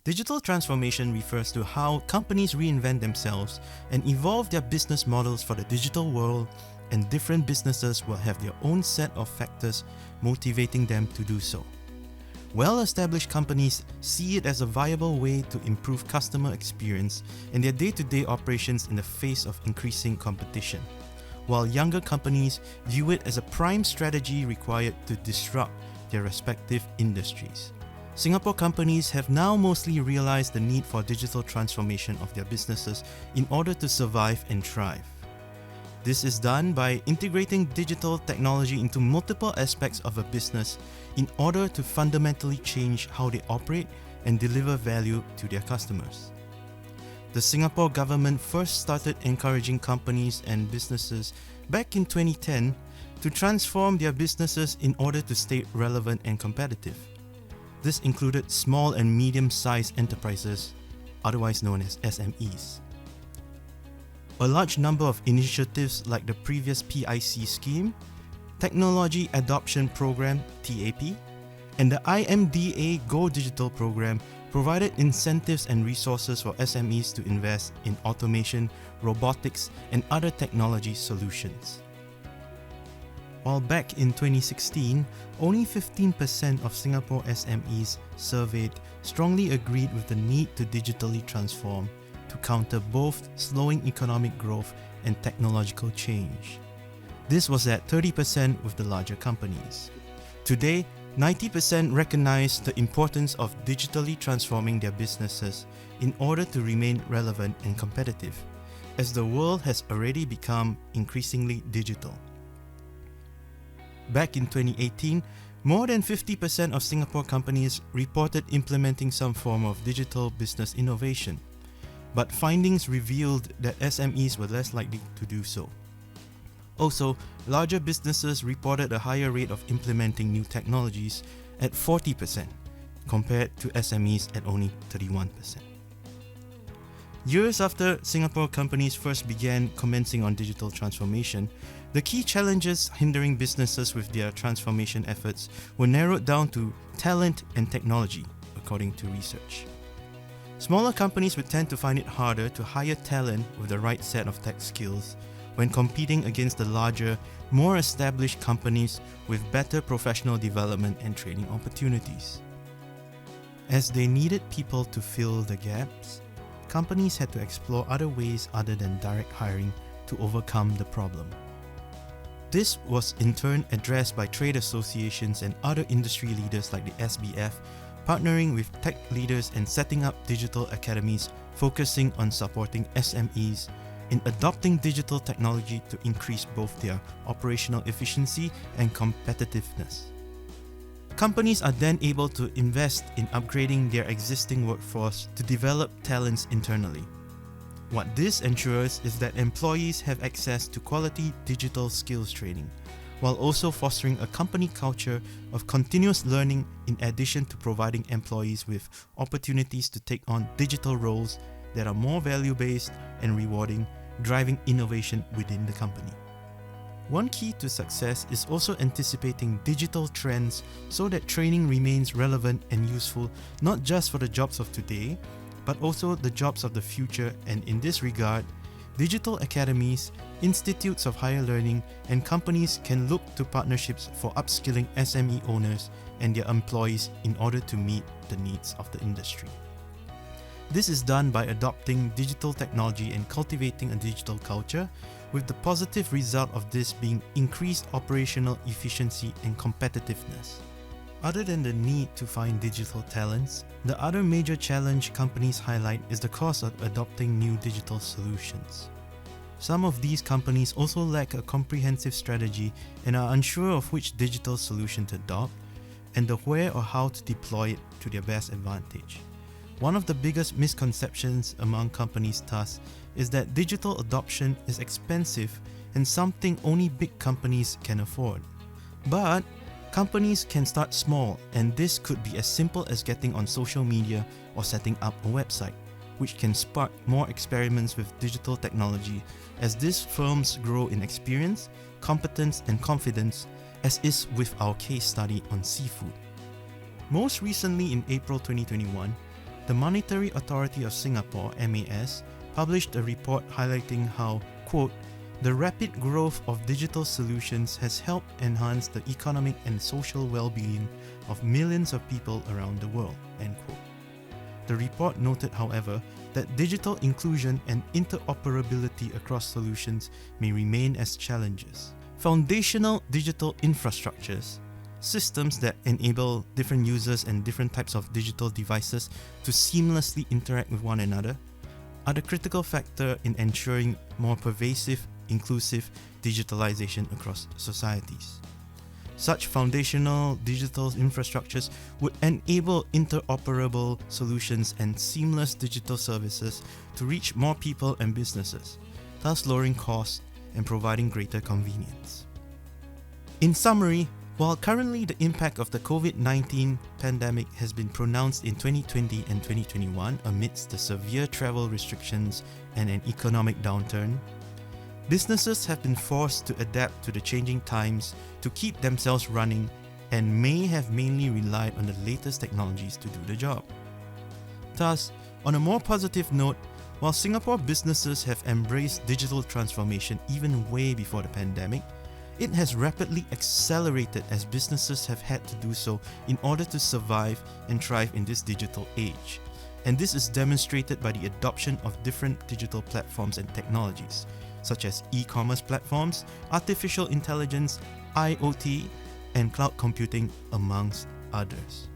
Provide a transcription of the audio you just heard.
Digital transformation refers to how companies reinvent themselves and evolve their business models for the digital world, and different businesses will have their own set of factors motivating them to do so. Well-established companies see it as a viable way to improve customer experience in their day-to-day operations in the face of increasing competition, while younger companies view it as a prime strategy required to disrupt their respective industries. Singapore companies have now mostly realized the need for digital transformation of their businesses in order to survive and thrive. This is done by integrating digital technology into multiple aspects of a business in order to fundamentally change how they operate and deliver value to their customers. The Singapore government first started encouraging companies and businesses back in 2010 to transform their businesses in order to stay relevant and competitive. This included small and medium-sized enterprises, otherwise known as SMEs. A large number of initiatives like the previous PIC scheme, Technology Adoption Program (TAP), and the IMDA Go Digital program provided incentives and resources for SMEs to invest in automation, robotics, and other technology solutions. While back in 2016, only 15% of Singapore SMEs surveyed strongly agreed with the need to digitally transform to counter both slowing economic growth and technological change. This was at 30% with the larger companies. Today, 90% recognize the importance of digitally transforming their businesses in order to remain relevant and competitive, as the world has already become increasingly digital. Back in 2018, more than 50% of Singapore companies reported implementing some form of digital business innovation, but findings revealed that SMEs were less likely to do so. Also, larger businesses reported a higher rate of implementing new technologies at 40%, compared to SMEs at only 31%. Years after Singapore companies first began commencing on digital transformation, the key challenges hindering businesses with their transformation efforts were narrowed down to talent and technology, according to research. Smaller companies would tend to find it harder to hire talent with the right set of tech skills when competing against the larger, more established companies with better professional development and training opportunities. As they needed people to fill the gaps, companies had to explore other ways other than direct hiring to overcome the problem. This was in turn addressed by trade associations and other industry leaders like the SBF, partnering with tech leaders and setting up digital academies focusing on supporting SMEs in adopting digital technology to increase both their operational efficiency and competitiveness. Companies are then able to invest in upgrading their existing workforce to develop talents internally. What this ensures is that employees have access to quality digital skills training, while also fostering a company culture of continuous learning in addition to providing employees with opportunities to take on digital roles that are more value-based and rewarding, driving innovation within the company. One key to success is also anticipating digital trends so that training remains relevant and useful not just for the jobs of today, but also the jobs of the future, and in this regard, digital academies, institutes of higher learning, and companies can look to partnerships for upskilling SME owners and their employees in order to meet the needs of the industry. This is done by adopting digital technology and cultivating a digital culture, with the positive result of this being increased operational efficiency and competitiveness. Other than the need to find digital talents, the other major challenge companies highlight is the cost of adopting new digital solutions. Some of these companies also lack a comprehensive strategy and are unsure of which digital solution to adopt and the where or how to deploy it to their best advantage. One of the biggest misconceptions among companies thus is that digital adoption is expensive and something only big companies can afford. But companies can start small, and this could be as simple as getting on social media or setting up a website, which can spark more experiments with digital technology as these firms grow in experience, competence, and confidence, as is with our case study on seafood. Most recently in April 2021, the Monetary Authority of Singapore, MAS, published a report highlighting how, quote, the rapid growth of digital solutions has helped enhance the economic and social well-being of millions of people around the world, end quote. The report noted, however, that digital inclusion and interoperability across solutions may remain as challenges. Foundational digital infrastructures, systems that enable different users and different types of digital devices to seamlessly interact with one another, are the critical factor in ensuring more pervasive, inclusive digitalization across societies. Such foundational digital infrastructures would enable interoperable solutions and seamless digital services to reach more people and businesses, thus lowering costs and providing greater convenience. In summary, while currently the impact of the COVID-19 pandemic has been pronounced in 2020 and 2021 amidst the severe travel restrictions and an economic downturn, businesses have been forced to adapt to the changing times to keep themselves running and may have mainly relied on the latest technologies to do the job. Thus, on a more positive note, while Singapore businesses have embraced digital transformation even way before the pandemic, it has rapidly accelerated as businesses have had to do so in order to survive and thrive in this digital age. And this is demonstrated by the adoption of different digital platforms and technologies, such as e-commerce platforms, artificial intelligence, IoT, and cloud computing, amongst others.